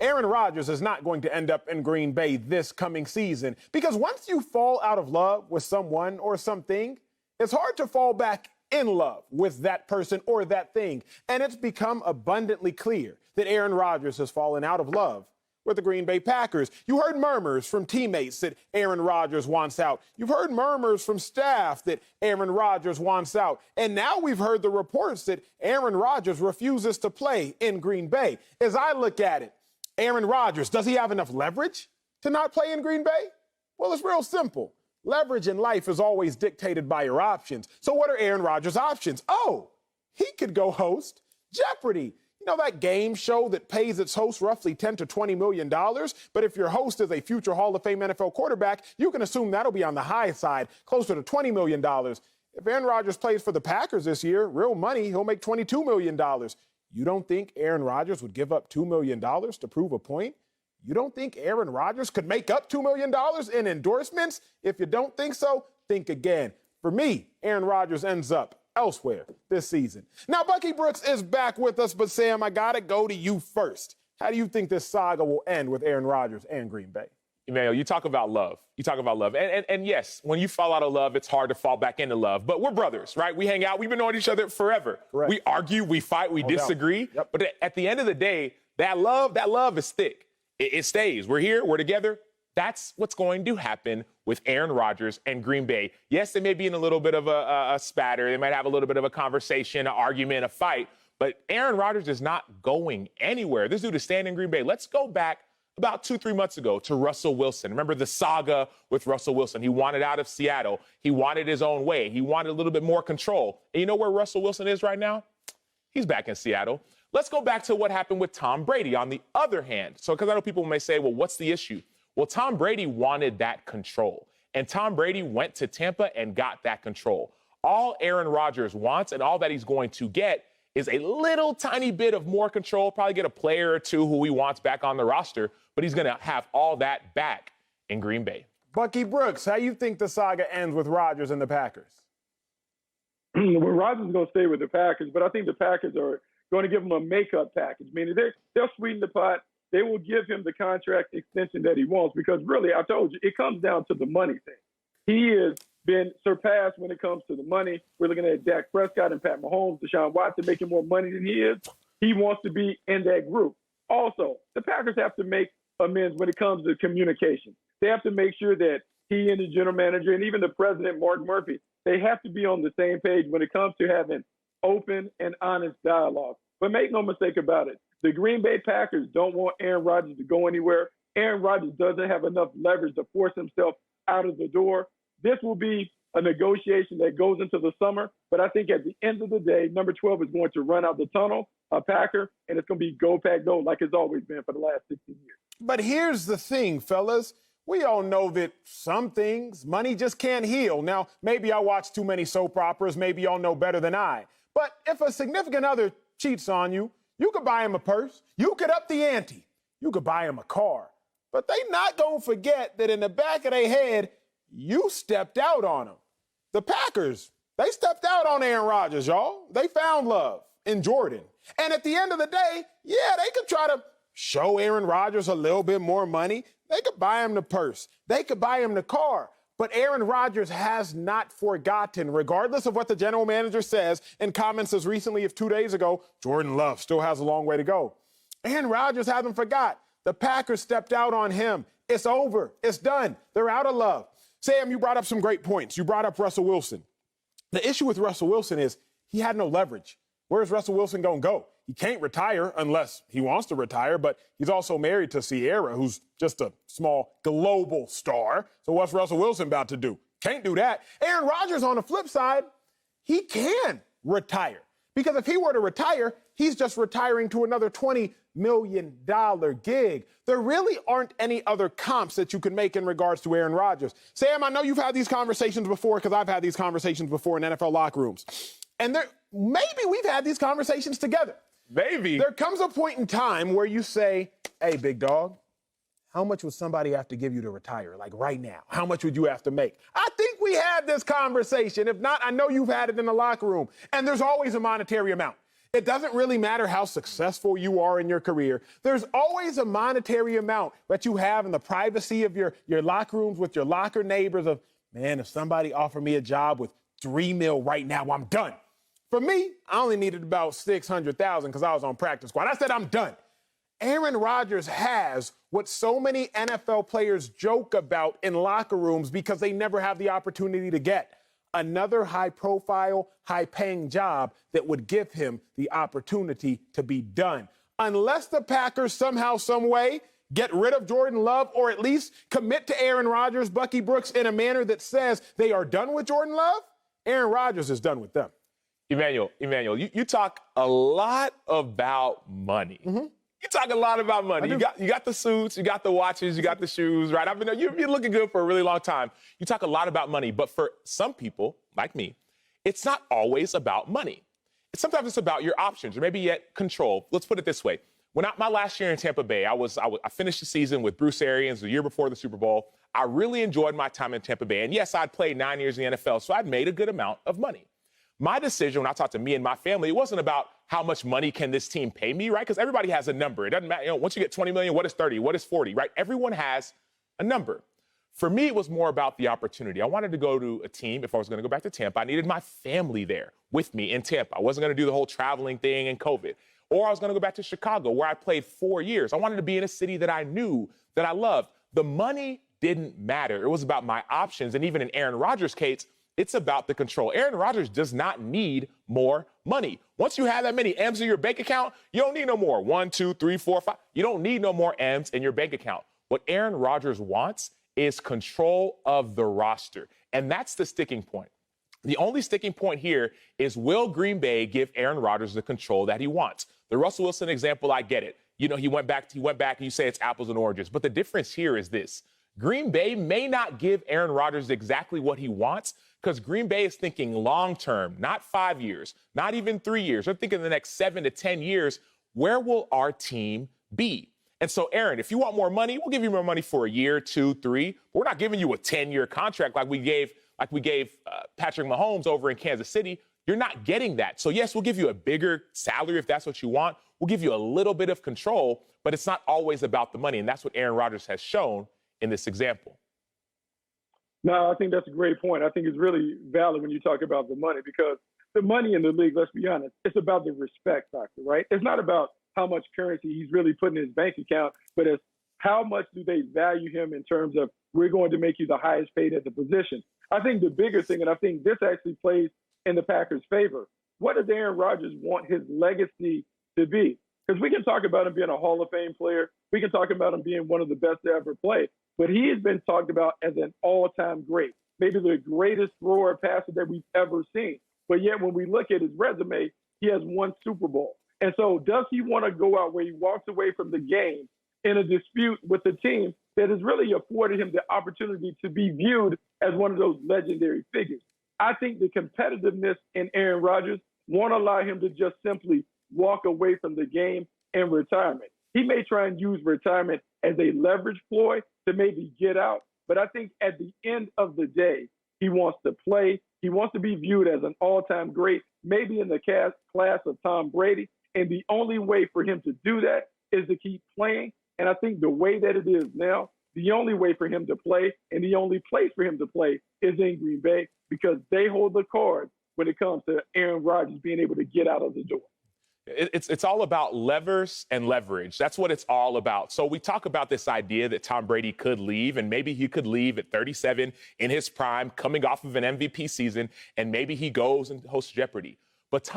Aaron Rodgers is not going to end up in Green Bay this coming season because once you fall out of love with someone or something, it's hard to fall back in love with that person or that thing. And it's become abundantly clear that Aaron Rodgers has fallen out of love with the Green Bay Packers. You heard murmurs from teammates that Aaron Rodgers wants out. You've heard murmurs from staff that Aaron Rodgers wants out. And now we've heard the reports that Aaron Rodgers refuses to play in Green Bay. As I look at it, Aaron Rodgers, does he have enough leverage to not play in Green Bay? Well, it's real simple. Leverage in life is always dictated by your options. So what are Aaron Rodgers' options? Oh, he could go host Jeopardy! You know, that game show that pays its host roughly $10 to $20 million? But if your host is a future Hall of Fame NFL quarterback, you can assume that'll be on the high side, closer to $20 million. If Aaron Rodgers plays for the Packers this year, real money, he'll make $22 million. You don't think Aaron Rodgers would give up $2 million to prove a point? You don't think Aaron Rodgers could make up $2 million in endorsements? If you don't think so, think again. For me, Aaron Rodgers ends up elsewhere this season. Now, Bucky Brooks is back with us, but Sam, I gotta go to you first. How do you think this saga will end with Aaron Rodgers and Green Bay? Emmanuel, you talk about love. And yes, when you fall out of love, it's hard to fall back into love. But we're brothers, right? We hang out. We've been knowing each other forever. Correct. We argue, we fight, we disagree. Yep. But at the end of the day, that love is thick. It stays. We're here. We're together. That's what's going to happen with Aaron Rodgers and Green Bay. Yes, they may be in a little bit of a spatter. They might have a little bit of a conversation, an argument, a fight. But Aaron Rodgers is not going anywhere. This dude is staying in Green Bay. Let's go back about 2-3 months ago to Russell Wilson. Remember the saga with Russell Wilson. He wanted out of Seattle. He wanted his own way. He wanted a little bit more control. And you know where Russell Wilson is right now? He's back in Seattle. Let's go back to what happened with Tom Brady on the other hand. So, because I know people may say, well, what's the issue? Well, Tom Brady wanted that control. And Tom Brady went to Tampa and got that control. All Aaron Rodgers wants and all that he's going to get is a little tiny bit of more control, probably get a player or two who he wants back on the roster, but he's going to have all that back in Green Bay. Bucky Brooks, how you think the saga ends with Rodgers and the Packers? Well, Rodgers is going to stay with the Packers, but I think the Packers are going to give him a makeup package, meaning they'll sweeten the pot. They will give him the contract extension that he wants because really, I told you, it comes down to the money thing. He has been surpassed when it comes to the money. We're looking at Dak Prescott and Pat Mahomes, Deshaun Watson making more money than he is. He wants to be in that group. Also, the Packers have to make amends when it comes to communication. They have to make sure that he and the general manager and even the president, Mark Murphy, they have to be on the same page when it comes to having open and honest dialogue. But make no mistake about it. The Green Bay Packers don't want Aaron Rodgers to go anywhere. Aaron Rodgers doesn't have enough leverage to force himself out of the door. This will be a negotiation that goes into the summer. But I think at the end of the day, number 12 is going to run out the tunnel, a Packer, and it's going to be go, Pack, go, like it's always been for the last 16 years. But here's the thing, fellas. We all know that some things money just can't heal. Now, maybe I watch too many soap operas. Maybe y'all know better than I. But if a significant other cheats on you, you could buy him a purse. You could up the ante. You could buy him a car. But they not going to forget that in the back of their head, you stepped out on him. The Packers, they stepped out on Aaron Rodgers, y'all. They found love in Jordan. And at the end of the day, yeah, they could try to show Aaron Rodgers a little bit more money. They could buy him the purse. They could buy him the car. But Aaron Rodgers has not forgotten, regardless of what the general manager says in comments as recently as 2 days ago, Jordan Love still has a long way to go. Aaron Rodgers hasn't forgot. The Packers stepped out on him. It's over. It's done. They're out of love. Sam, you brought up some great points. You brought up Russell Wilson. The issue with Russell Wilson is he had no leverage. Where's Russell Wilson going to go? He can't retire unless he wants to retire, but he's also married to Sierra, who's just a small global star. So what's Russell Wilson about to do? Can't do that. Aaron Rodgers, on the flip side, he can retire. Because if he were to retire, he's just retiring to another $20 million gig. There really aren't any other comps that you can make in regards to Aaron Rodgers. Sam, I know you've had these conversations before because I've had these conversations before in NFL locker rooms. And maybe we've had these conversations together. Maybe. There comes a point in time where you say, hey, big dog, how much would somebody have to give you to retire? Like right now, how much would you have to make? I think we had this conversation. If not, I know you've had it in the locker room. And there's always a monetary amount. It doesn't really matter how successful you are in your career. There's always a monetary amount that you have in the privacy of your locker rooms with your locker neighbors of, man, if somebody offered me a job with $3 million right now, I'm done. For me, I only needed about $600,000 because I was on practice squad. I said, I'm done. Aaron Rodgers has what so many NFL players joke about in locker rooms because they never have the opportunity to get another high-profile, high-paying job that would give him the opportunity to be done. Unless the Packers somehow, some way, get rid of Jordan Love or at least commit to Aaron Rodgers, Bucky Brooks in a manner that says they are done with Jordan Love, Aaron Rodgers is done with them. Emmanuel, you talk a lot about money. Mm-hmm. You talk a lot about money. You got the suits, you got the watches, you got the shoes, right? I mean, you've been looking good for a really long time. You talk a lot about money, but for some people, like me, it's not always about money. Sometimes it's about your options or maybe yet control. Let's put it this way. My last year in Tampa Bay, I finished the season with Bruce Arians the year before the Super Bowl. I really enjoyed my time in Tampa Bay. And yes, I'd played 9 years in the NFL, so I'd made a good amount of money. My decision when I talked to me and my family, it wasn't about how much money can this team pay me, right? Because everybody has a number. It doesn't matter. Once you get 20 million, what is 30? What is 40, right? Everyone has a number. For me, it was more about the opportunity. I wanted to go to a team. If I was going to go back to Tampa, I needed my family there with me in Tampa. I wasn't going to do the whole traveling thing and COVID. Or I was going to go back to Chicago, where I played 4 years. I wanted to be in a city that I knew, that I loved. The money didn't matter. It was about my options. And even in Aaron Rodgers' case, it's about the control. Aaron Rodgers does not need more money. Once you have that many M's in your bank account, you don't need no more. 1, 2, 3, 4, 5. You don't need no more M's in your bank account. What Aaron Rodgers wants is control of the roster. And that's the sticking point. The only sticking point here is, will Green Bay give Aaron Rodgers the control that he wants? The Russell Wilson example, I get it. He went back and you say it's apples and oranges. But the difference here is this. Green Bay may not give Aaron Rodgers exactly what he wants because Green Bay is thinking long-term, not 5 years, not even 3 years. They're thinking the next 7 to 10 years, where will our team be? And so, Aaron, if you want more money, we'll give you more money for a year, 2, 3. But we're not giving you a 10-year contract like we gave Patrick Mahomes over in Kansas City. You're not getting that. So, yes, we'll give you a bigger salary if that's what you want. We'll give you a little bit of control, but it's not always about the money. And that's what Aaron Rodgers has shown in this example. No, I think that's a great point. I think it's really valid when you talk about the money, because the money in the league, let's be honest, it's about the respect factor, right? It's not about how much currency he's really putting in his bank account, but it's how much do they value him in terms of, we're going to make you the highest paid at the position. I think the bigger thing, and I think this actually plays in the Packers' favor, what does Aaron Rodgers want his legacy to be? Because we can talk about him being a Hall of Fame player. We can talk about him being one of the best to ever play. But he has been talked about as an all-time great, maybe the greatest thrower or passer that we've ever seen. But yet when we look at his resume, he has one Super Bowl. And so does he want to go out where he walks away from the game in a dispute with the team that has really afforded him the opportunity to be viewed as one of those legendary figures? I think the competitiveness in Aaron Rodgers won't allow him to just simply walk away from the game in retirement. He may try and use retirement as a leverage ploy to maybe get out, but I think at the end of the day, he wants to play. He wants to be viewed as an all-time great, maybe in the class of Tom Brady. And the only way for him to do that is to keep playing. And I think the way that it is now, the only way for him to play and the only place for him to play is in Green Bay, because they hold the cards when it comes to Aaron Rodgers being able to get out of the door. It's all about levers and leverage. That's what it's all about. So we talk about this idea that Tom Brady could leave, and maybe he could leave at 37 in his prime, coming off of an MVP season, and maybe he goes and hosts Jeopardy. But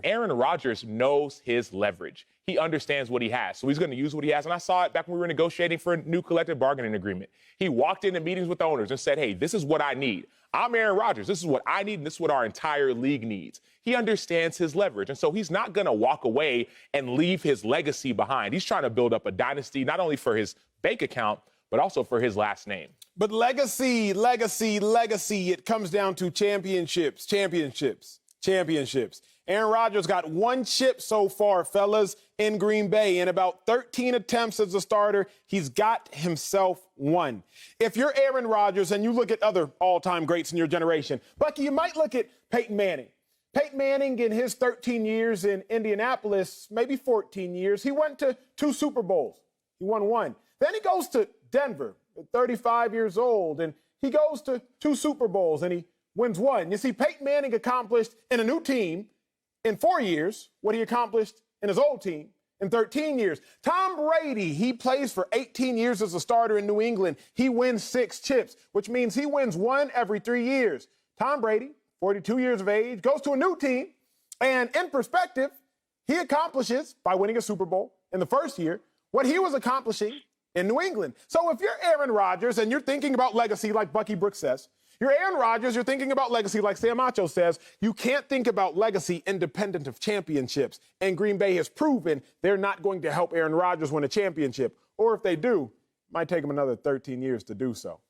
Aaron Rodgers knows his leverage. He understands what he has, so he's going to use what he has. And I saw it back when we were negotiating for a new collective bargaining agreement. He walked into meetings with the owners and said, hey, this is what I need. I'm Aaron Rodgers. This is what I need, and this is what our entire league needs. He understands his leverage, and so he's not going to walk away and leave his legacy behind. He's trying to build up a dynasty, not only for his bank account, but also for his last name. But legacy, it comes down to championships. Aaron Rodgers got 1 chip so far, fellas, in Green Bay. In about 13 attempts as a starter, he's got himself 1. If you're Aaron Rodgers and you look at other all-time greats in your generation, Bucky, you might look at Peyton Manning. Peyton Manning, in his 13 years in Indianapolis, maybe 14 years, he went to 2 Super Bowls. He won 1. Then he goes to Denver at 35 years old, and he goes to 2 Super Bowls, and he wins 1. You see, Peyton Manning accomplished in a new team in 4 years what he accomplished in his old team in 13 years. Tom Brady, he plays for 18 years as a starter in New England. He wins 6 chips, which means he wins 1 every 3 years. Tom Brady, 42 years of age, goes to a new team, and in perspective, he accomplishes, by winning a Super Bowl in the first year, what he was accomplishing in New England. So if you're Aaron Rodgers and you're thinking about legacy like Bucky Brooks says, you're Aaron Rodgers, you're thinking about legacy like Sam Acho says, you can't think about legacy independent of championships. And Green Bay has proven they're not going to help Aaron Rodgers win a championship. Or if they do, it might take them another 13 years to do so.